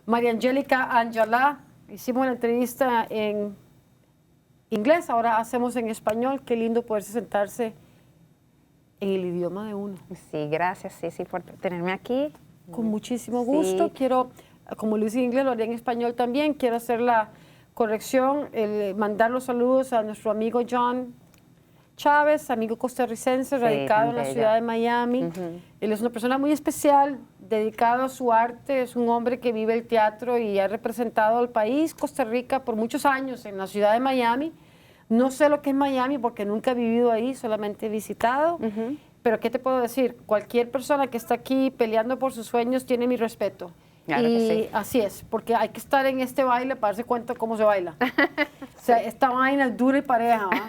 María Angélica Angelá. Hicimos la entrevista en inglés, ahora hacemos en español. Qué lindo poderse sentarse en el idioma de uno. Sí, gracias, sí, por tenerme aquí. Con muchísimo gusto. Sí. Quiero, como lo hice en inglés, lo haré en español también. Quiero hacer la corrección, mandar los saludos a nuestro amigo John Chávez, amigo costarricense, Sí, radicado tan en la bello. ciudad de Miami. Él es una persona muy especial, dedicado a su arte. Es un hombre que vive el teatro y ha representado al país, Costa Rica, por muchos años en la ciudad de Miami. No sé lo que es Miami porque nunca he vivido ahí, solamente he visitado. Pero ¿qué te puedo decir? Cualquier persona que está aquí peleando por sus sueños tiene mi respeto. Claro y que sí. así es, porque hay que estar en este baile para darse cuenta cómo se baila. O sea, esta vaina es dura y pareja, ¿va?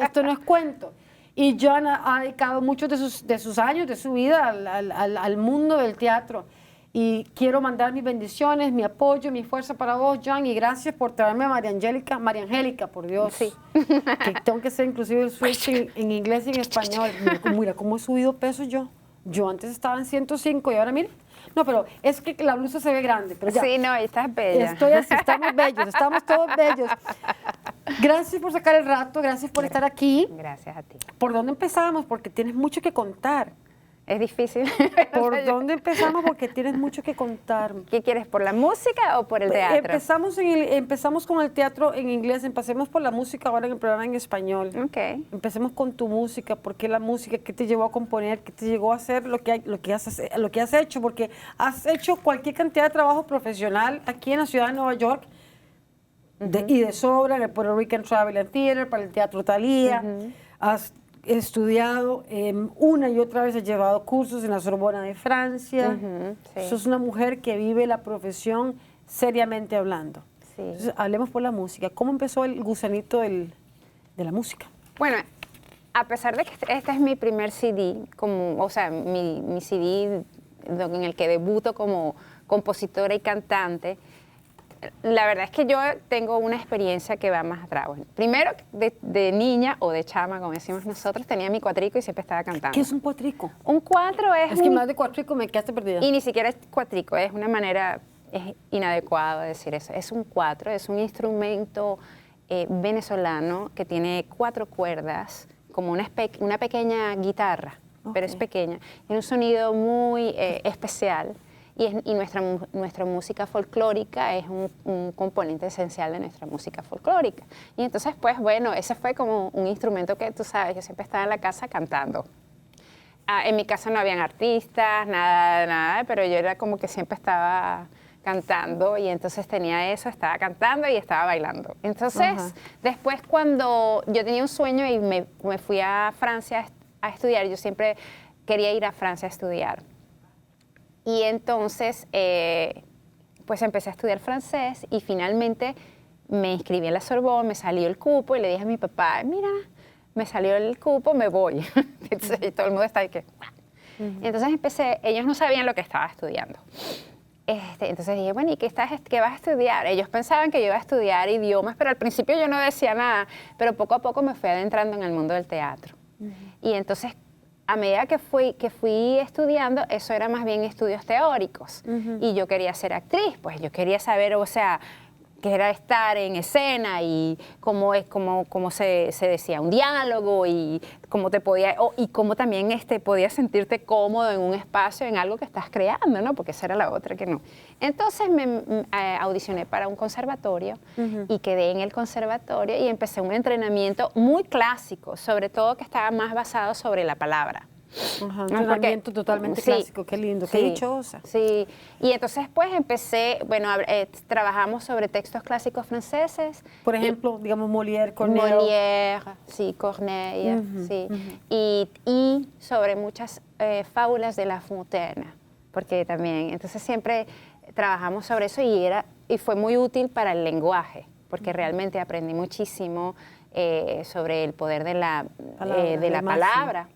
Esto no es cuento. Y John ha dedicado muchos de sus años, de su vida al mundo del teatro. Y quiero mandar mis bendiciones, mi apoyo, mi fuerza para vos, John, y gracias por traerme a María Angélica, por Dios. Sí. Que tengo que hacer inclusive el switch en inglés y en español. Mira cómo he subido peso yo. Yo antes estaba en 105 y ahora mira. No, pero es que la blusa se ve grande. Pero ya. Sí, no, estás bella. Estoy así, estamos bellos, estamos todos bellos. Gracias por sacar el rato, gracias por estar aquí. Gracias a ti. ¿Por dónde empezamos? Porque tienes mucho que contar. Es difícil. ¿Por dónde empezamos? Porque tienes mucho que contar. ¿Qué quieres, por la música o por el teatro? Empezamos con el teatro en inglés, empecemos por la música ahora en el programa en español. Ok. Empecemos con tu música. ¿Por qué la música? ¿Qué te llevó a componer? ¿Qué te llevó a hacer lo que has hecho? Porque has hecho cualquier cantidad de trabajo profesional aquí en la ciudad de Nueva York y de sobra, en el Puerto Rican Travel and Theater, para el Teatro Thalía. Has estudiado una y otra vez, has llevado cursos en la Sorbona de Francia. Sí. Sos una mujer que vive la profesión seriamente hablando. Sí. Entonces, hablemos por la música. ¿Cómo empezó el gusanito de la música? Bueno, a pesar de que este es mi primer CD, o sea, mi CD en el que debuto como compositora y cantante, la verdad es que yo tengo una experiencia que va más atrás. Bueno, primero, de niña o de chama, como decimos nosotros, tenía mi cuatrico y siempre estaba cantando. ¿Qué es un cuatrico? Un cuatro es que más de cuatrico me quedaste perdida. Y ni siquiera es cuatrico, es una manera, es inadecuado decir eso. Es un cuatro, es un instrumento venezolano que tiene 4 cuerdas, como una pequeña guitarra, pero es pequeña. Tiene un sonido muy especial. Y nuestra música folclórica es un componente esencial de nuestra música folclórica. Y entonces, pues bueno, ese fue como un instrumento que tú sabes, yo siempre estaba en la casa cantando. En mi casa no habían artistas, nada, pero yo era como que siempre estaba cantando y entonces tenía eso, estaba cantando y estaba bailando. Entonces, después cuando yo tenía un sueño y me fui a Francia a estudiar, yo siempre quería ir a Francia a estudiar. Y entonces, pues empecé a estudiar francés y finalmente me inscribí en la Sorbonne, me salió el cupo y le dije a mi papá, mira, me salió el cupo, me voy. Entonces, y todo el mundo está ahí que... Entonces empecé, ellos no sabían lo que estaba estudiando. Entonces dije, bueno, ¿y qué vas a estudiar? Ellos pensaban que yo iba a estudiar idiomas, pero al principio yo no decía nada, pero poco a poco me fui adentrando en el mundo del teatro. Y entonces, a medida que fui estudiando, eso era más bien estudios teóricos. Y yo quería ser actriz, pues yo quería saber, o sea, qué era estar en escena y cómo se decía un diálogo y cómo también podías sentirte cómodo en un espacio, en algo que estás creando, ¿no? Porque esa era la otra que no. Entonces me audicioné para un conservatorio y quedé en el conservatorio y empecé un entrenamiento muy clásico, sobre todo que estaba más basado sobre la palabra. Un entrenamiento totalmente clásico, qué lindo, qué dichosa. Sí, y entonces pues empecé, bueno, trabajamos sobre textos clásicos franceses. Por ejemplo, digamos Molière, Corneille. Molière, sí, Corneille, sí. Y sobre muchas fábulas de La Fontaine, porque también, entonces siempre trabajamos sobre eso y fue muy útil para el lenguaje, porque realmente aprendí muchísimo sobre el poder de la palabra.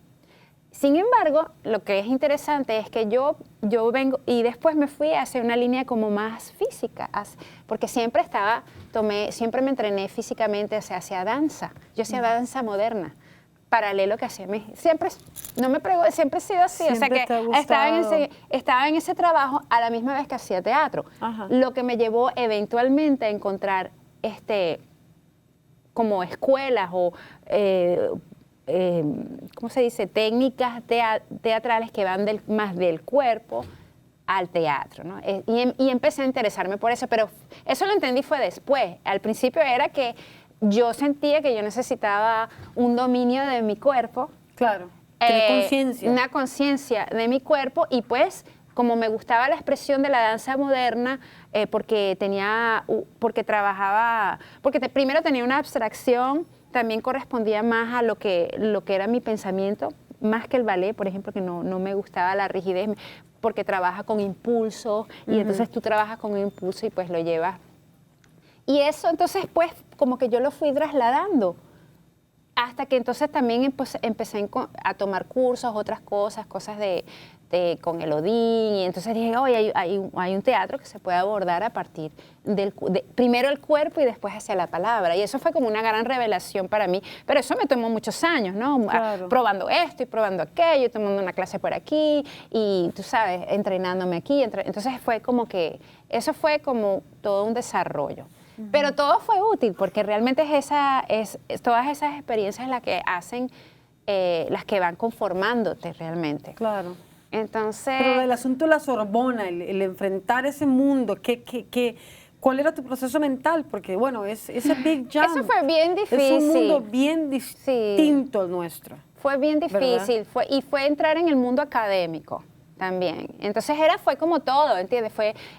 Sin embargo, lo que es interesante es que yo vengo y después me fui hacia una línea como más física, porque siempre me entrené físicamente hacia danza. Yo hacía danza moderna, paralelo que hacía. Siempre, no me pregunto, siempre he sido así. O sea Siempre que te ha estaba en ese trabajo a la misma vez que hacía teatro. Ajá. Lo que me llevó eventualmente a encontrar como escuelas o ¿cómo se dice? Técnicas teatrales que van más del cuerpo al teatro, ¿no? Y empecé a interesarme por eso, pero eso lo entendí fue después. Al principio era que yo sentía que yo necesitaba un dominio de mi cuerpo. Claro, tener conciencia. Una conciencia de mi cuerpo y pues como me gustaba la expresión de la danza moderna, porque trabajaba, primero tenía una abstracción, también correspondía más a lo que era mi pensamiento, más que el ballet, por ejemplo, que no me gustaba la rigidez, porque trabaja con impulso, y entonces tú trabajas con impulso y pues lo llevas. Y eso entonces pues como que yo lo fui trasladando, hasta que entonces también empecé a tomar cursos, otras cosas con el Odín, y entonces dije, oye, hay un teatro que se puede abordar a partir primero el cuerpo y después hacia la palabra, y eso fue como una gran revelación para mí, pero eso me tomó muchos años, ¿no? Claro. Probando esto y probando aquello, tomando una clase por aquí, y tú sabes, entrenándome aquí, entonces fue como que, eso fue como todo un desarrollo. Pero todo fue útil, porque realmente todas esas experiencias las que hacen, las que van conformándote realmente. Claro. Entonces... Pero el asunto de la Sorbona, el enfrentar ese mundo, ¿cuál era tu proceso mental? Porque, bueno, ese big jump. Eso fue bien difícil. Es un mundo bien distinto al nuestro. Fue bien difícil, fue entrar en el mundo académico también. Entonces fue como todo, ¿entiendes?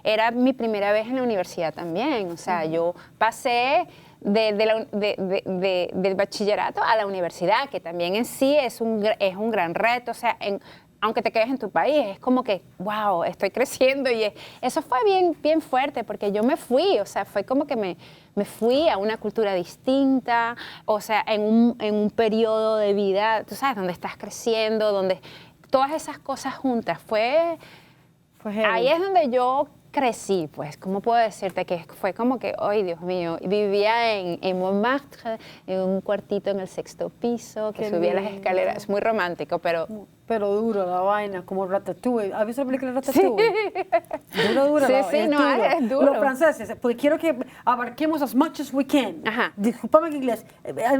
Era mi primera vez en la universidad también. O sea, yo pasé del bachillerato a la universidad, que también en sí es un gran reto. O sea, aunque te quedes en tu país, es como que, wow, estoy creciendo. Y eso fue bien, bien fuerte, porque yo me fui, o sea, fue como que me fui a una cultura distinta, o sea, en un periodo de vida, tú sabes, donde estás creciendo, donde todas esas cosas juntas, ahí es donde yo crecí, pues, ¿cómo puedo decirte? Que fue como que, ay, Dios mío, vivía en Montmartre, en un cuartito en el 6º piso, que subía las escaleras, es muy romántico, pero duro la vaina, como Ratatouille. ¿Has visto la película Ratatouille? Duro. Sí, es duro. Los franceses, porque quiero que abarquemos as much as we can. Ajá. Discúlpame en inglés.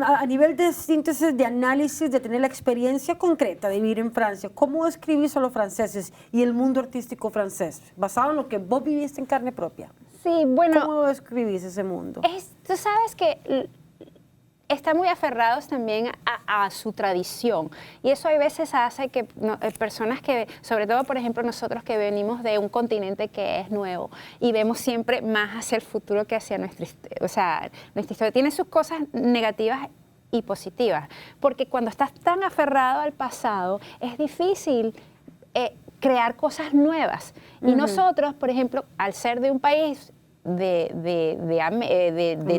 A nivel de síntesis, de análisis, de tener la experiencia concreta de vivir en Francia, ¿cómo describís a los franceses y el mundo artístico francés? Basado en lo que vos viviste en carne propia. Sí, bueno. ¿Cómo describís ese mundo? Tú sabes que están muy aferrados también a su tradición, y eso a veces hace que personas que, sobre todo por ejemplo nosotros que venimos de un continente que es nuevo y vemos siempre más hacia el futuro que hacia nuestra historia, tiene sus cosas negativas y positivas, porque cuando estás tan aferrado al pasado es difícil crear cosas nuevas. Y nosotros, por ejemplo, al ser de un país del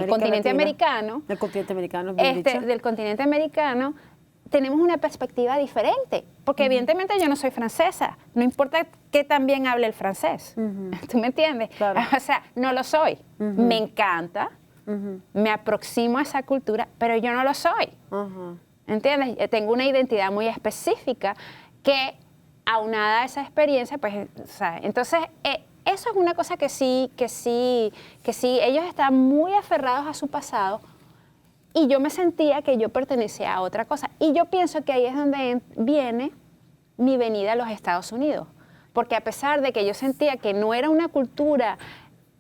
continente americano, del continente americano, tenemos una perspectiva diferente, porque evidentemente yo no soy francesa, no importa que también hable el francés, ¿tú me entiendes? Claro. O sea, no lo soy, me encanta, me aproximo a esa cultura, pero yo no lo soy, ¿entiendes? Tengo una identidad muy específica que, aunada a esa experiencia, pues, o sea, entonces... eso es una cosa que sí, ellos están muy aferrados a su pasado, y yo me sentía que yo pertenecía a otra cosa. Y yo pienso que ahí es donde viene mi venida a los Estados Unidos, porque a pesar de que yo sentía que no era una cultura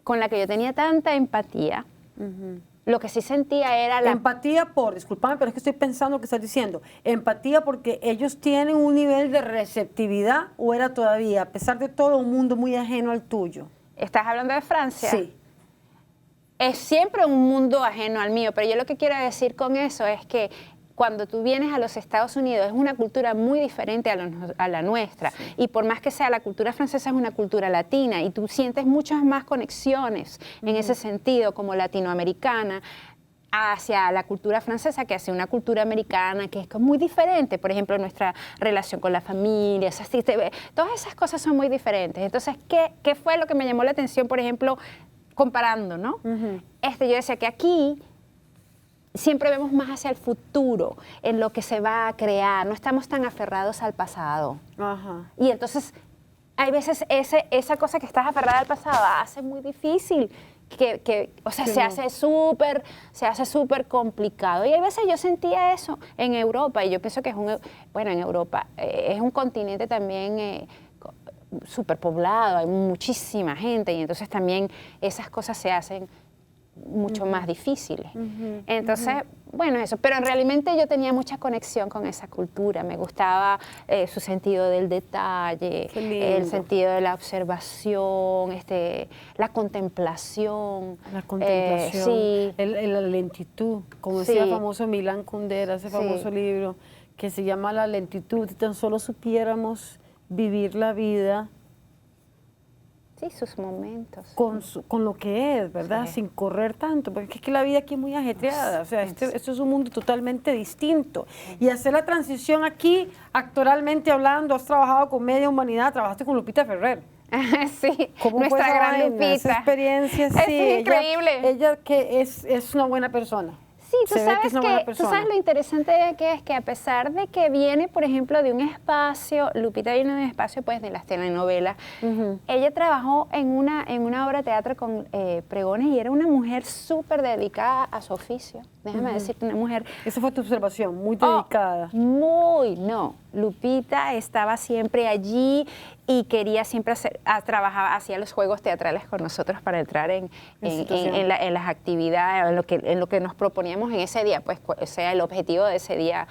con la que yo tenía tanta empatía, lo que sí sentía era la... Empatía discúlpame, pero es que estoy pensando lo que estás diciendo. Empatía porque ellos tienen un nivel de receptividad, o era todavía, a pesar de todo, un mundo muy ajeno al tuyo. ¿Estás hablando de Francia? Sí. Es siempre un mundo ajeno al mío, pero yo lo que quiero decir con eso es que cuando tú vienes a los Estados Unidos es una cultura muy diferente a la nuestra. Sí. Y por más que sea, la cultura francesa es una cultura latina, y tú sientes muchas más conexiones en ese sentido, como latinoamericana, hacia la cultura francesa que hacia una cultura americana, que es muy diferente. Por ejemplo, nuestra relación con la familia, todas esas cosas son muy diferentes. Entonces, ¿qué fue lo que me llamó la atención, por ejemplo, comparando, ¿no? Yo decía que aquí siempre vemos más hacia el futuro, en lo que se va a crear, no estamos tan aferrados al pasado. Ajá. Y entonces, hay veces esa cosa que estás aferrada al pasado hace muy difícil, o sea, Sí, se no. hace súper complicado. Y hay veces yo sentía eso en Europa, y yo pienso que bueno, en Europa es un continente también súper poblado, hay muchísima gente, y entonces también esas cosas se hacen mucho más difíciles. Entonces, bueno, eso. Pero realmente yo tenía mucha conexión con esa cultura. Me gustaba su sentido del detalle, Qué lindo. el sentido de la observación, la contemplación. La contemplación, Sí. la lentitud, como Sí. decía el famoso Milán Kundera, ese famoso libro que se llama La lentitud. Si tan solo supiéramos vivir la vida Sí, sus momentos. con lo que es, ¿verdad? Sí. Sin correr tanto, porque es que la vida aquí es muy ajetreada, o sea, esto es un mundo totalmente distinto. Y hacer la transición aquí, actoralmente hablando, has trabajado con Media Humanidad, trabajaste con Lupita Ferrer. Sí, ¿Cómo fue nuestra esa gran vaina, Lupita. esa experiencia? Sí, Es increíble. Ella que es una buena persona. Sí, tú Se ve sabes que es una buena tú persona. sabes lo interesante de que es que a pesar de que viene, por ejemplo, de un espacio, Lupita viene de un espacio pues de las telenovelas, ella trabajó en una obra de teatro con pregones y era una mujer súper dedicada a su oficio. Déjame decirte, una mujer... Esa fue tu observación, muy dedicada. No. Lupita estaba siempre allí y quería siempre trabajaba, hacía los juegos teatrales con nosotros para entrar en las actividades, en lo que nos proponíamos en ese día, pues sea el objetivo de ese día,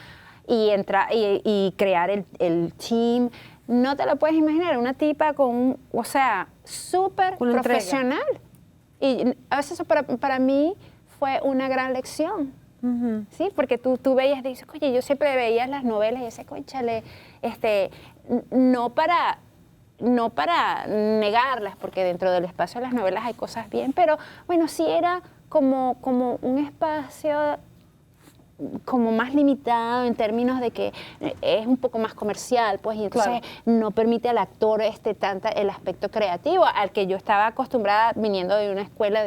y crear el team. No te lo puedes imaginar, una tipa o sea, súper Una entrega. profesional. Y a veces eso para mí fue una gran lección. Sí, porque tú veías, dices, oye, yo siempre veía las novelas y decía, cónchale, no para negarlas, porque dentro del espacio de las novelas hay cosas bien, pero bueno, sí era como un espacio como más limitado en términos de que es un poco más comercial, pues, y entonces no permite al actor el aspecto creativo al que yo estaba acostumbrada viniendo de una escuela,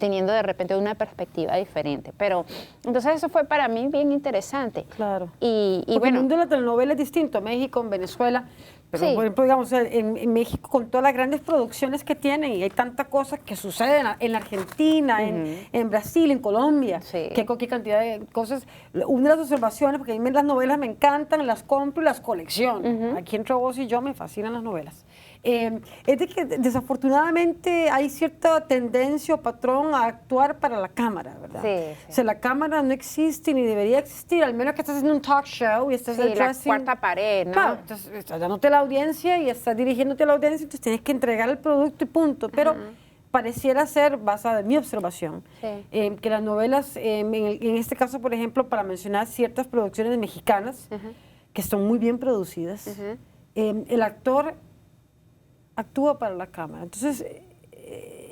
teniendo de repente una perspectiva diferente. Pero entonces eso fue para mí bien interesante. Claro. Y Porque bueno, el mundo de la telenovela es distinto, México, en Venezuela. Pero, Sí. por ejemplo, digamos, en México, con todas las grandes producciones que tienen, y hay tanta cosa que sucede en la Argentina, en Brasil, en Colombia, Sí. que hay cualquier cantidad de cosas. Una de las observaciones, porque a mí las novelas me encantan, las compro y las colecciono. Aquí entre vos y yo me fascinan las novelas. Es de que desafortunadamente hay cierta tendencia o patrón a actuar para la cámara, ¿verdad? Sí. O sea, la cámara no existe ni debería existir, al menos que estés haciendo un talk show y estás Sí, la cuarta pared, ¿no? Claro, entonces estás dándote a la audiencia y estás dirigiéndote a la audiencia, entonces tienes que entregar el producto y punto. Pero pareciera ser, basada en mi observación, que las novelas, en este caso, por ejemplo, para mencionar ciertas producciones mexicanas, que son muy bien producidas, el actor actúa para la cámara. Entonces,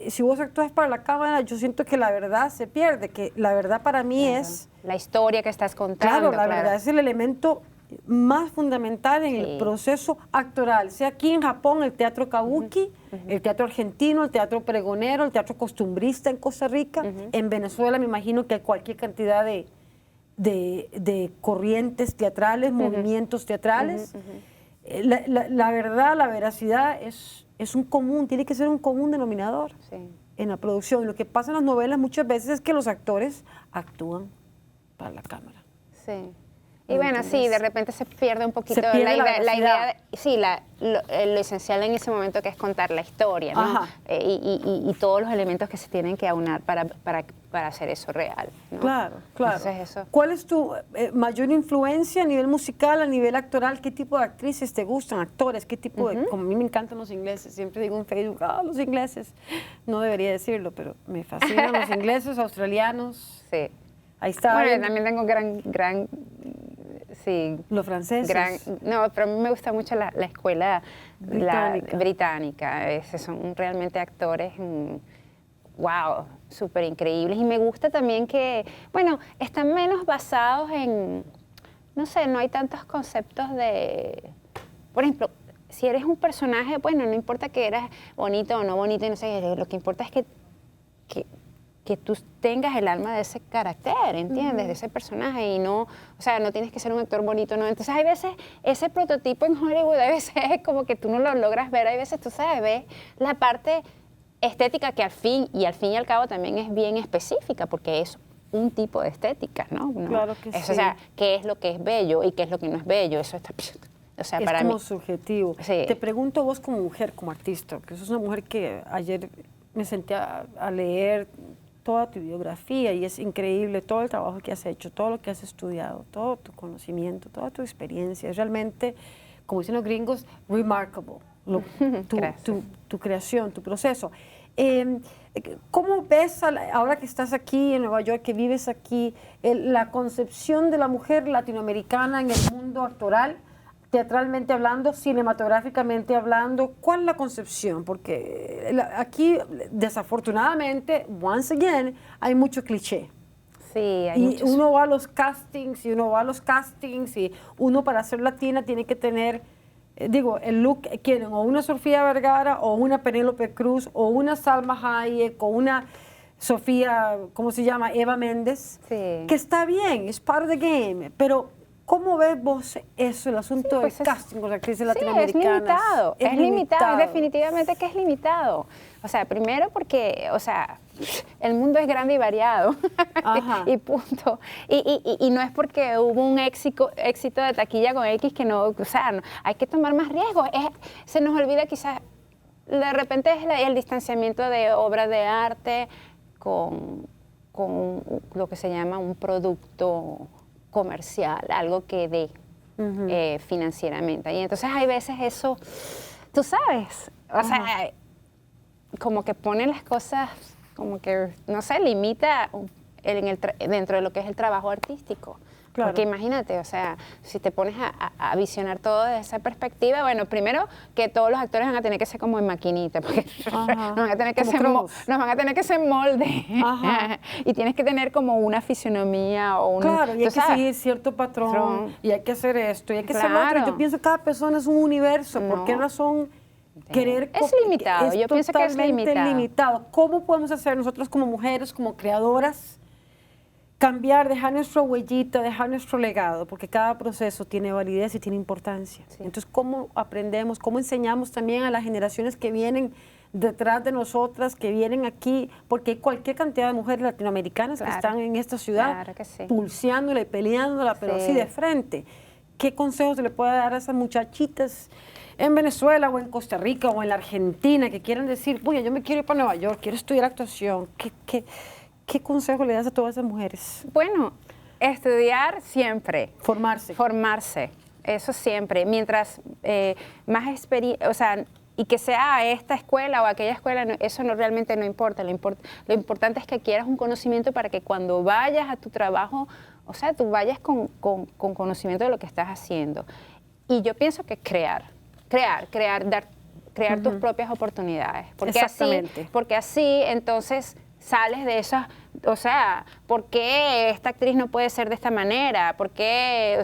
si vos actúas para la cámara, yo siento que la verdad se pierde, que la verdad para mí es... La historia que estás contando. Claro, la verdad es el elemento más fundamental en el proceso actoral, sea aquí en Japón el teatro kabuki, el teatro argentino, el teatro pregonero, el teatro costumbrista en Costa Rica, en Venezuela me imagino que hay cualquier cantidad de corrientes teatrales, movimientos teatrales. La verdad, la veracidad es un común, tiene que ser un común denominador en la producción. Y lo que pasa en las novelas muchas veces es que los actores actúan para la cámara. Sí. Y bueno, sí, de repente se pierde un poquito Se pierde la idea, sí, lo esencial en ese momento que es contar la historia, ¿no? Y todos los elementos que se tienen que aunar para hacer eso real, ¿no? Claro, claro. Entonces, eso. ¿Cuál es tu mayor influencia a nivel musical, a nivel actoral? ¿Qué tipo de actrices te gustan, actores? ¿Qué tipo de...? Como a mí me encantan los ingleses, siempre digo en Facebook, los ingleses. No debería decirlo, pero me fascinan los ingleses, australianos. Sí. Ahí está. Bueno, yo también tengo sí. Los franceses. No, pero a mí me gusta mucho la escuela británica. Son realmente actores, wow, súper increíbles. Y me gusta también que, bueno, están menos basados en, no sé, no hay tantos conceptos de, por ejemplo, si eres un personaje, bueno, no importa que eras bonito o no bonito, no sé, lo que importa es que que tú tengas el alma de ese carácter, ¿entiendes? De ese personaje y no, o sea, no tienes que ser un actor bonito, ¿no? Entonces hay veces, ese prototipo en Hollywood, a veces es como que tú no lo logras ver, hay veces tú sabes, ves la parte estética que al fin y al cabo también es bien específica, porque es un tipo de estética, ¿no? Claro que sí. O sea, qué es lo que es bello y qué es lo que no es bello, eso está... O sea, es para como mí, subjetivo. sí. Te pregunto vos como mujer, como artista, que sos una mujer que ayer me senté a leer toda tu biografía y es increíble todo el trabajo que has hecho, todo lo que has estudiado, todo tu conocimiento, toda tu experiencia. Es realmente, como dicen los gringos, remarkable, tu creación, tu proceso. ¿Cómo ves, ahora que estás aquí en Nueva York, que vives aquí, la concepción de la mujer latinoamericana en el mundo actoral, teatralmente hablando, cinematográficamente hablando? ¿Cuál es la concepción? Porque aquí, desafortunadamente, once again, hay mucho cliché. Sí, hay y muchos. uno va a los castings, y uno para ser latina tiene que tener, el look, quieren o una Sofía Vergara, o una Penélope Cruz, o una Salma Hayek, o una Sofía, ¿cómo se llama? Eva Méndez. Sí. Que está bien, es part of the game, pero ¿cómo ves vos eso, el asunto pues del casting con las actrices sí, latinoamericanas? es limitado, definitivamente que es limitado. O sea, primero porque, o sea, el mundo es grande y variado, y punto. Y no es porque hubo un éxito de taquilla con X que no, o sea, no, hay que tomar más riesgos. Se nos olvida quizás, de repente es el distanciamiento de obras de arte con lo que se llama un producto comercial, algo que dé financieramente. Y entonces hay veces eso, tú sabes, o sea, como que pone las cosas, como que, no sé, limita dentro de lo que es el trabajo artístico. Claro. Porque imagínate, o sea, si te pones a visionar todo desde esa perspectiva, bueno, primero que todos los actores van a tener que ser como en maquinita, porque nos van a tener que hacer molde. Y tienes que tener como una fisionomía o un... Claro, y hay que seguir cierto patrón, y hay que hacer esto, y hay que hacer lo otro. Y yo pienso que cada persona es un universo. ¿Por qué razón querer? Es limitado, yo pienso que es limitado. ¿Cómo podemos hacer nosotros como mujeres, como creadoras, cambiar, dejar nuestra huellita, dejar nuestro legado? Porque cada proceso tiene validez y tiene importancia. Sí. Entonces, ¿cómo aprendemos, cómo enseñamos también a las generaciones que vienen detrás de nosotras, que vienen aquí? Porque hay cualquier cantidad de mujeres latinoamericanas que están en esta ciudad, pulseándola y peleándola, pero así de frente. ¿Qué consejos se le puede dar a esas muchachitas en Venezuela o en Costa Rica o en la Argentina que quieran decir, oye, yo me quiero ir para Nueva York, quiero estudiar actuación? ¿Qué consejo le das a todas esas mujeres? Bueno, estudiar siempre. Formarse, eso siempre. Mientras más experiencia, o sea, y que sea esta escuela o aquella escuela, eso realmente no importa. Lo importante es que quieras un conocimiento para que cuando vayas a tu trabajo, o sea, tú vayas con conocimiento de lo que estás haciendo. Y yo pienso que crear tus propias oportunidades. Porque así entonces sales de esas, o sea, ¿por qué esta actriz no puede ser de esta manera? ¿Por qué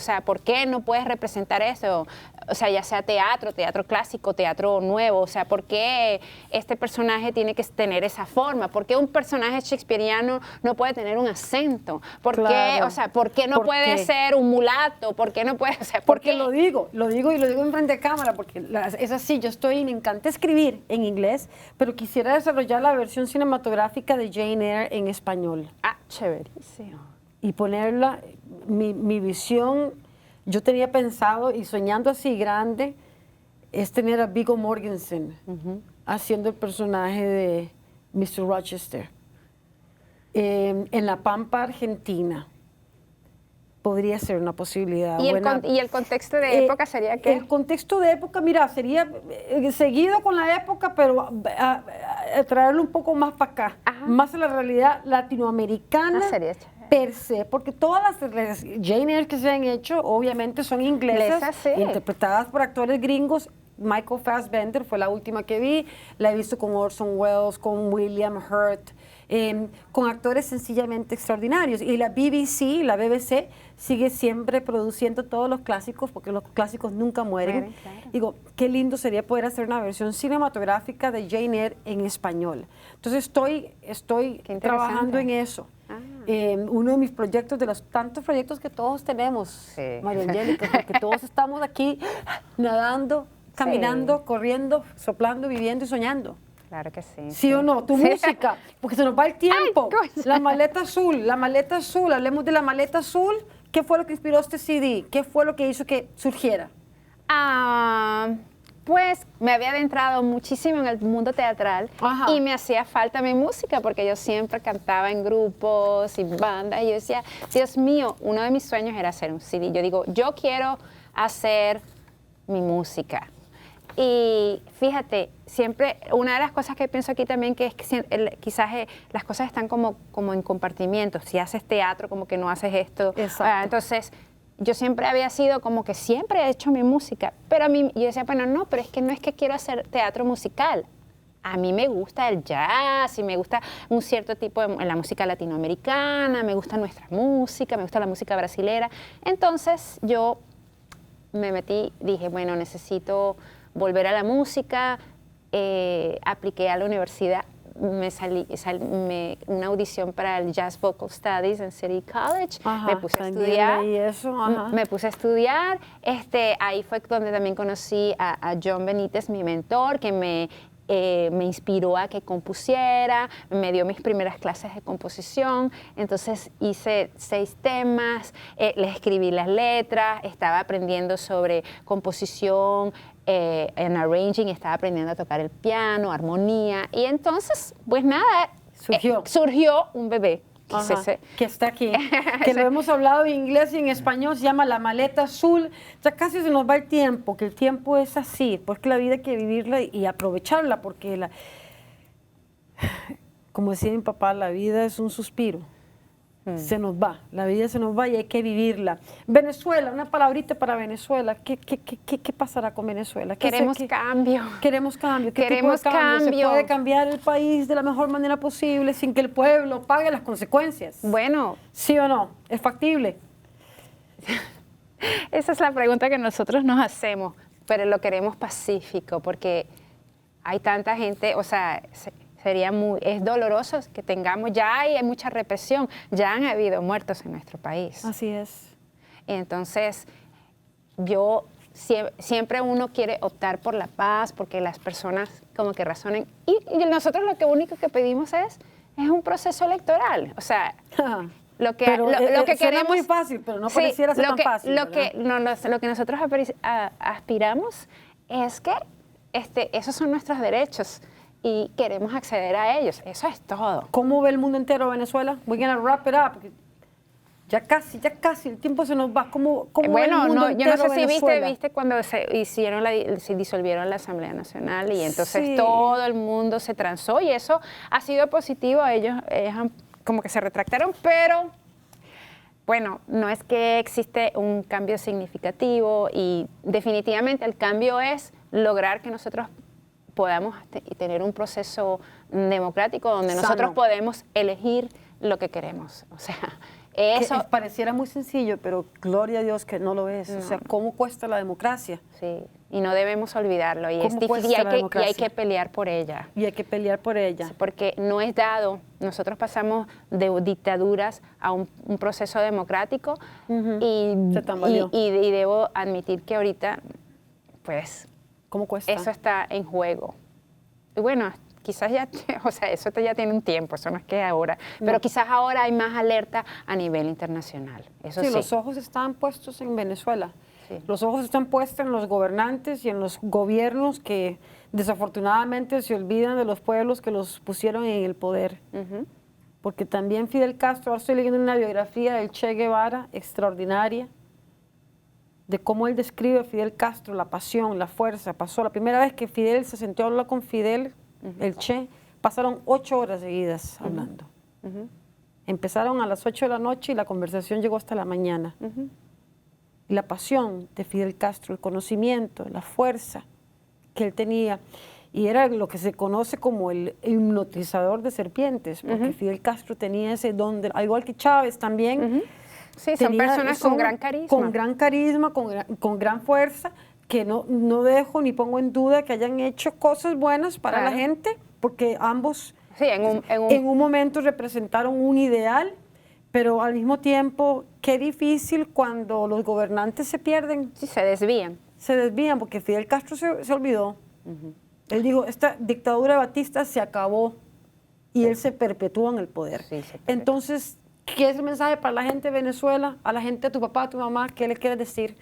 no puedes representar eso? O sea, ya sea teatro clásico, teatro nuevo, o sea, ¿por qué este personaje tiene que tener esa forma? ¿Por qué un personaje shakespeariano no puede tener un acento? ¿Por qué no puede ser un mulato? ¿Por qué no puede ser? Porque lo digo en frente de cámara, porque es así, me encanta escribir en inglés, pero quisiera desarrollar la versión cinematográfica de Jane Eyre en español. Ah, chéverísimo. Y ponerla, mi visión, yo tenía pensado, y soñando así grande, es tener a Viggo Mortensen haciendo el personaje de Mr. Rochester. En La Pampa, Argentina. Podría ser una posibilidad. ¿Y el contexto de época sería qué? El contexto de época, mira, sería seguido con la época, pero a traerlo un poco más para acá, más a la realidad latinoamericana per se, porque todas las Jane Eyre que se han hecho, obviamente son inglesas, interpretadas por actores gringos, Michael Fassbender fue la última que vi, la he visto con Orson Welles, con William Hurt, con actores sencillamente extraordinarios. Y la BBC sigue siempre produciendo todos los clásicos, porque los clásicos nunca mueren. Claro. Digo, qué lindo sería poder hacer una versión cinematográfica de Jane Eyre en español. Entonces estoy trabajando en eso. Uno de mis proyectos, de los tantos proyectos que todos tenemos, Sí. María Angélica, porque todos estamos aquí nadando, caminando, Sí. corriendo, soplando, viviendo y soñando. Claro que sí. ¿Sí o no? Tu Sí. música, porque se nos va el tiempo. Ay, coño. La maleta azul, hablemos de la maleta azul. ¿Qué fue lo que inspiró este CD? ¿Qué fue lo que hizo que surgiera? Pues me había adentrado muchísimo en el mundo teatral. Ajá. Y me hacía falta mi música porque yo siempre cantaba en grupos y bandas y yo decía, Dios mío, uno de mis sueños era hacer un CD. Yo digo, yo quiero hacer mi música. Y fíjate, siempre, una de las cosas que pienso aquí también que es que quizás las cosas están como en compartimientos. Si haces teatro, como que no haces esto. Exacto. Entonces, yo siempre había sido como que siempre he hecho mi música, pero a mí, yo decía, bueno, no, pero es que no es que quiero hacer teatro musical. A mí me gusta el jazz y me gusta un cierto tipo de la música latinoamericana, me gusta nuestra música, me gusta la música brasilera. Entonces, yo me metí, dije, bueno, necesito volver a la música, apliqué a la universidad, una audición para el Jazz Vocal Studies en City College, Ajá, me puse a también estudiar, leí eso, ajá. me puse a estudiar, ahí fue donde también conocí a John Benítez, mi mentor, que me inspiró a que compusiera, me dio mis primeras clases de composición, entonces hice 6 temas, les escribí las letras, estaba aprendiendo sobre composición, en arranging, estaba aprendiendo a tocar el piano, armonía, y entonces, pues nada, surgió un bebé. Que está aquí, que lo hemos hablado en inglés y en español, se llama La Maleta Azul. Ya casi se nos va el tiempo, que el tiempo es así, porque la vida hay que vivirla y aprovecharla, porque como decía mi papá, la vida es un suspiro. Se nos va, la vida se nos va y hay que vivirla. Venezuela, una palabrita para Venezuela. ¿Qué pasará con Venezuela? Queremos cambio. Queremos cambio. ¿Qué Queremos tipo de cambio? cambio. ¿Se puede cambiar el país de la mejor manera posible sin que el pueblo pague las consecuencias? Bueno. ¿Sí o no? ¿Es factible? Esa es la pregunta que nosotros nos hacemos, pero lo queremos pacífico porque hay tanta gente, o sea, es doloroso que tengamos, ya hay mucha represión, ya han habido muertos en nuestro país. Así es. Entonces, siempre uno quiere optar por la paz, porque las personas como que razonen, y nosotros lo único que pedimos es un proceso electoral, o sea, lo que queremos muy fácil, pero no pareciera ser tan fácil. Lo que nosotros aspiramos es que esos son nuestros derechos y queremos acceder a ellos. Eso es todo. ¿Cómo ve el mundo entero a Venezuela? We're gonna wrap it up. Ya casi, el tiempo se nos va. ¿Cómo ve el mundo entero yo no sé si Venezuela? viste cuando se disolvieron la Asamblea Nacional y entonces todo el mundo se transó y eso ha sido positivo. Ellos como que se retractaron, pero bueno, no es que existe un cambio significativo y definitivamente el cambio es lograr que nosotros podamos tener un proceso democrático donde nosotros podemos elegir lo que queremos. O sea, eso pareciera muy sencillo, pero gloria a Dios que no lo es. No. O sea, ¿cómo cuesta la democracia? Sí, y no debemos olvidarlo. Y es difícil y hay que pelear por ella. Y hay que pelear por ella. Sí, porque no es dado. Nosotros pasamos de dictaduras a un proceso democrático y debo admitir que ahorita, pues, ¿cómo cuesta? Eso está en juego. Y bueno, quizás ya, o sea, eso ya tiene un tiempo, eso no es que ahora, pero quizás ahora hay más alerta a nivel internacional. Eso sí. Los ojos están puestos en Venezuela. Sí. Los ojos están puestos en los gobernantes y en los gobiernos que desafortunadamente se olvidan de los pueblos que los pusieron en el poder. Porque también Fidel Castro, ahora estoy leyendo una biografía del Che Guevara extraordinaria, de cómo él describe a Fidel Castro, la pasión, la fuerza. Pasó la primera vez que Fidel se sentó a hablar con Fidel, el Che, pasaron 8 horas seguidas hablando. Empezaron a las 8 de la noche y la conversación llegó hasta la mañana. Y la pasión de Fidel Castro, el conocimiento, la fuerza, que él tenía, y era lo que se conoce como el hipnotizador de serpientes, porque Fidel Castro tenía ese don, al igual que Chávez también. Sí, son personas con gran carisma. Con gran carisma, con gran fuerza, que no dejo ni pongo en duda que hayan hecho cosas buenas para la gente, porque ambos sí, en un momento representaron un ideal, pero al mismo tiempo, qué difícil cuando los gobernantes se pierden. Sí, se desvían. Se desvían, porque Fidel Castro se olvidó. Él dijo, esta dictadura de Batista se acabó y él se perpetúa en el poder. Sí, se perpetúa. Entonces, ¿qué es el mensaje para la gente de Venezuela, a la gente de tu papá, a tu mamá? ¿Qué le quieres decir?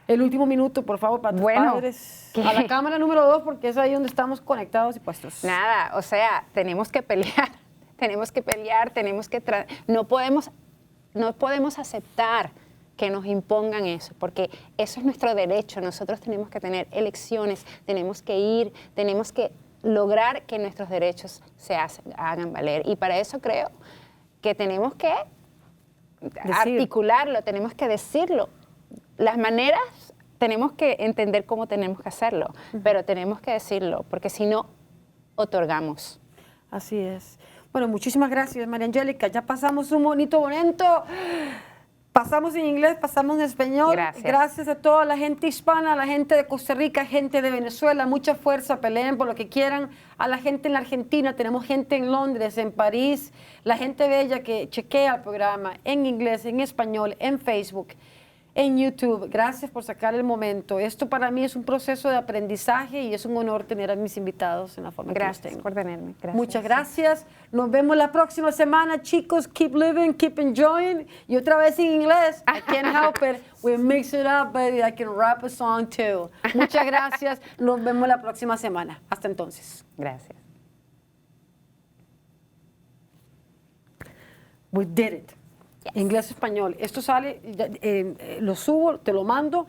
El último minuto, por favor, para tus padres. A la cámara número 2, porque es ahí donde estamos conectados y puestos. Nada, o sea, tenemos que pelear, tenemos que pelear, no podemos aceptar que nos impongan eso, porque eso es nuestro derecho. Nosotros tenemos que tener elecciones, tenemos que ir, tenemos que lograr que nuestros derechos se hagan valer. Y para eso creo que tenemos que articularlo, tenemos que decirlo. Las maneras tenemos que entender cómo tenemos que hacerlo, pero tenemos que decirlo, porque si no, otorgamos. Así es. Bueno, muchísimas gracias, María Angélica. Ya pasamos un bonito momento. Pasamos en inglés, pasamos en español. Gracias a toda la gente hispana, a la gente de Costa Rica, gente de Venezuela. Mucha fuerza, peleen por lo que quieran. A la gente en la Argentina, tenemos gente en Londres, en París. La gente bella que chequea el programa en inglés, en español, en Facebook, en YouTube. Gracias por sacar el momento. Esto para mí es un proceso de aprendizaje y es un honor tener a mis invitados en la forma que los tengo. Gracias por tenerme. Gracias. Muchas gracias. Nos vemos la próxima semana, chicos. Keep living, keep enjoying. Y otra vez en inglés. I can't help it. We mix it up, baby. I can rap a song too. Muchas gracias. Nos vemos la próxima semana. Hasta entonces. Gracias. We did it. Inglés, español. Esto sale, lo subo, te lo mando.